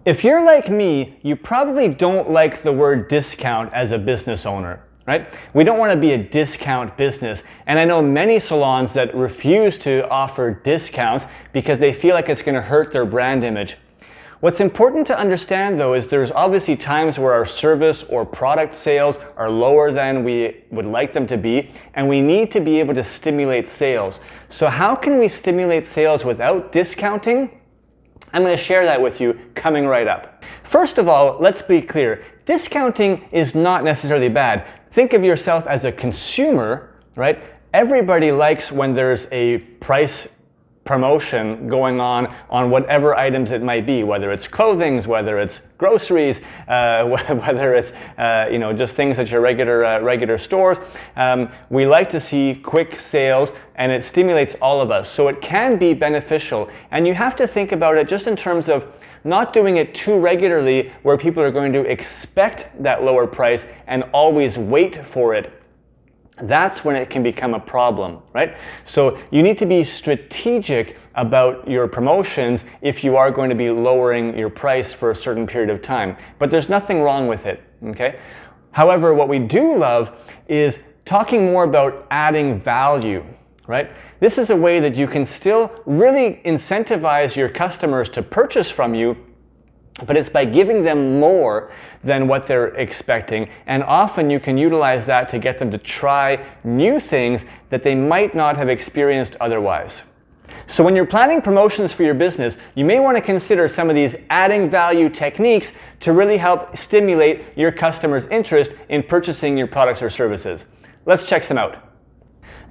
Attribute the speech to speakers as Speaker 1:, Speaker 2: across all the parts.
Speaker 1: If you're like me, you probably don't like the word discount as a business owner, right? We don't want to be a discount business. And I know many salons that refuse to offer discounts because they feel like it's going to hurt their brand image. What's important to understand though is there's obviously times where our service or product sales are lower than we would like them to be, and we need to be able to stimulate sales. So how can we stimulate sales without discounting? I'm going to share that with you coming right up. First of all, let's be clear. Discounting is not necessarily bad. Think of yourself as a consumer, right? Everybody likes when there's a price promotion going on whatever items it might be, whether it's clothing, whether it's groceries, whether it's just things at your regular stores. We like to see quick sales, and it stimulates all of us. So it can be beneficial, and you have to think about it just in terms of not doing it too regularly where people are going to expect that lower price and always wait for it. That's when it can become a problem, right? So you need to be strategic about your promotions if you are going to be lowering your price for a certain period of time. But there's nothing wrong with it, okay? However, what we do love is talking more about adding value, right? This is a way that you can still really incentivize your customers to purchase from you, but it's by giving them more than what they're expecting. And often you can utilize that to get them to try new things that they might not have experienced otherwise. So when you're planning promotions for your business, you may want to consider some of these adding value techniques to really help stimulate your customers' interest in purchasing your products or services. Let's check some out.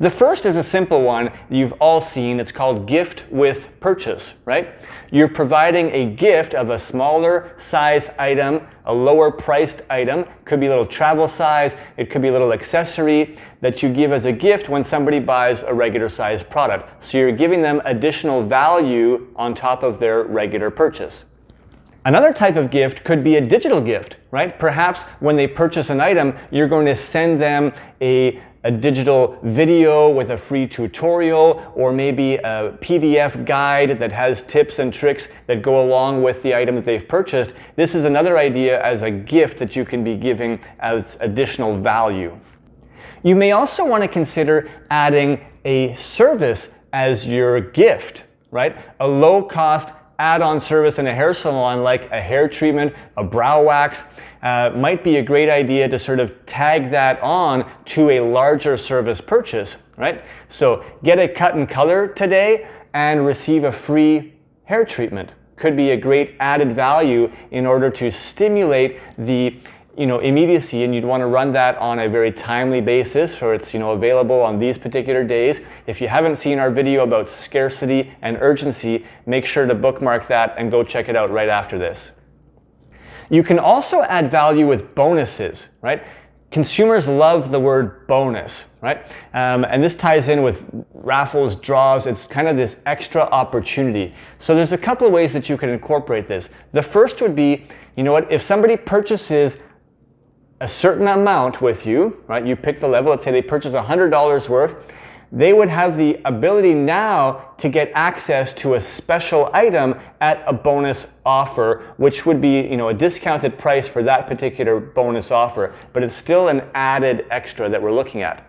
Speaker 1: The first is a simple one you've all seen. It's called gift with purchase, right? You're providing a gift of a smaller size item, a lower priced item. Could be a little travel size. It could be a little accessory that you give as a gift when somebody buys a regular size product. So you're giving them additional value on top of their regular purchase. Another type of gift could be a digital gift, right? Perhaps when they purchase an item, you're going to send them a digital video with a free tutorial, or maybe a PDF guide that has tips and tricks that go along with the item that they've purchased. This is another idea as a gift that you can be giving as additional value. You may also want to consider adding a service as your gift, right? A low-cost add-on service in a hair salon like a hair treatment, a brow wax, might be a great idea to sort of tag that on to a larger service purchase, right? So get a cut and color today and receive a free hair treatment. Could be a great added value in order to stimulate the immediacy, and you'd want to run that on a very timely basis, so it's available on these particular days. If you haven't seen our video about scarcity and urgency, make sure to bookmark that and go check it out right after this. You can also add value with bonuses, right? Consumers love the word bonus, right? And this ties in with raffles, draws. It's kind of this extra opportunity. So there's a couple of ways that you can incorporate this. The first would be, if somebody purchases a certain amount with you, right? You pick the level, let's say they purchase $100 worth, they would have the ability now to get access to a special item at a bonus offer, which would be, a discounted price for that particular bonus offer, but it's still an added extra that we're looking at.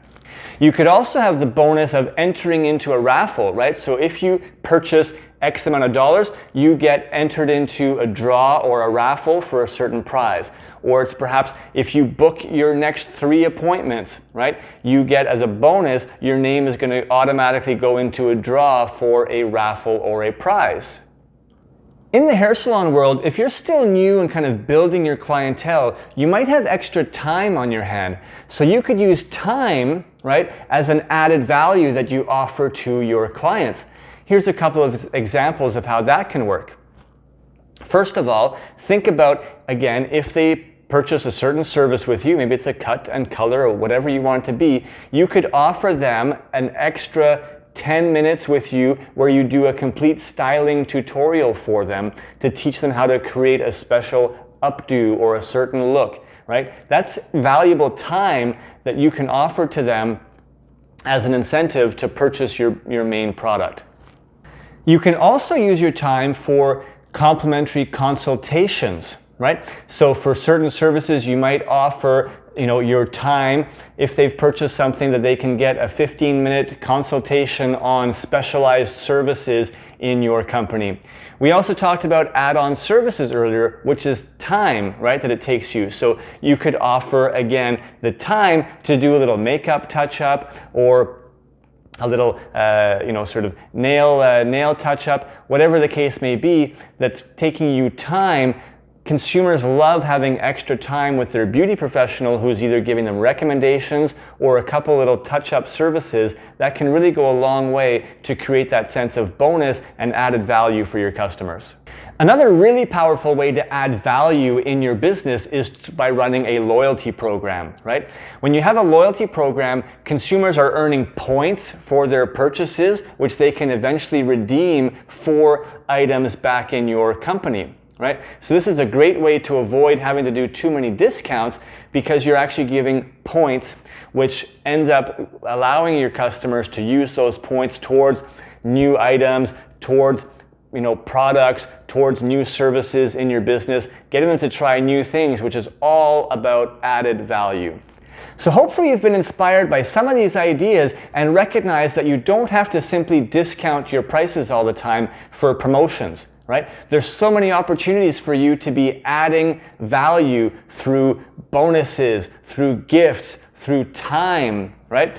Speaker 1: You could also have the bonus of entering into a raffle, right? So if you purchase X amount of dollars, you get entered into a draw or a raffle for a certain prize. Or it's perhaps if you book your next 3 appointments, right? You get as a bonus, your name is going to automatically go into a draw for a raffle or a prize. In the hair salon world, if you're still new and kind of building your clientele, you might have extra time on your hand. So you could use time, right, as an added value that you offer to your clients. Here's a couple of examples of how that can work. First of all, think about, again, if they purchase a certain service with you, maybe it's a cut and color or whatever you want it to be, you could offer them an extra 10 minutes with you where you do a complete styling tutorial for them to teach them how to create a special updo or a certain look, right? That's valuable time that you can offer to them as an incentive to purchase your main product. You can also use your time for complementary consultations, right? So for certain services, you might offer your time. If they've purchased something, that they can get a 15-minute consultation on specialized services in your company. We also talked about add-on services earlier, which is time, right, that it takes you. So you could offer, again, the time to do a little makeup touch-up or a little, sort of nail touch-up, whatever the case may be, that's taking you time. Consumers love having extra time with their beauty professional who's either giving them recommendations or a couple little touch-up services that can really go a long way to create that sense of bonus and added value for your customers. Another really powerful way to add value in your business is by running a loyalty program, right? When you have a loyalty program, consumers are earning points for their purchases, which they can eventually redeem for items back in your company. Right? So this is a great way to avoid having to do too many discounts because you're actually giving points, which ends up allowing your customers to use those points towards new items, towards products, towards new services in your business, getting them to try new things, which is all about added value. So hopefully you've been inspired by some of these ideas and recognize that you don't have to simply discount your prices all the time for promotions. Right? There's so many opportunities for you to be adding value through bonuses, through gifts, through time, right?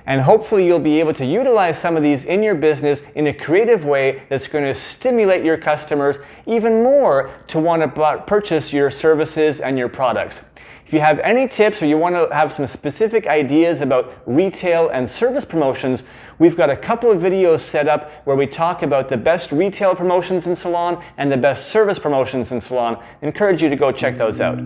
Speaker 1: And hopefully you'll be able to utilize some of these in your business in a creative way that's going to stimulate your customers even more to want to purchase your services and your products. If you have any tips or you want to have some specific ideas about retail and service promotions, we've got a couple of videos set up where we talk about the best retail promotions in salon and the best service promotions in salon. I encourage you to go check those out.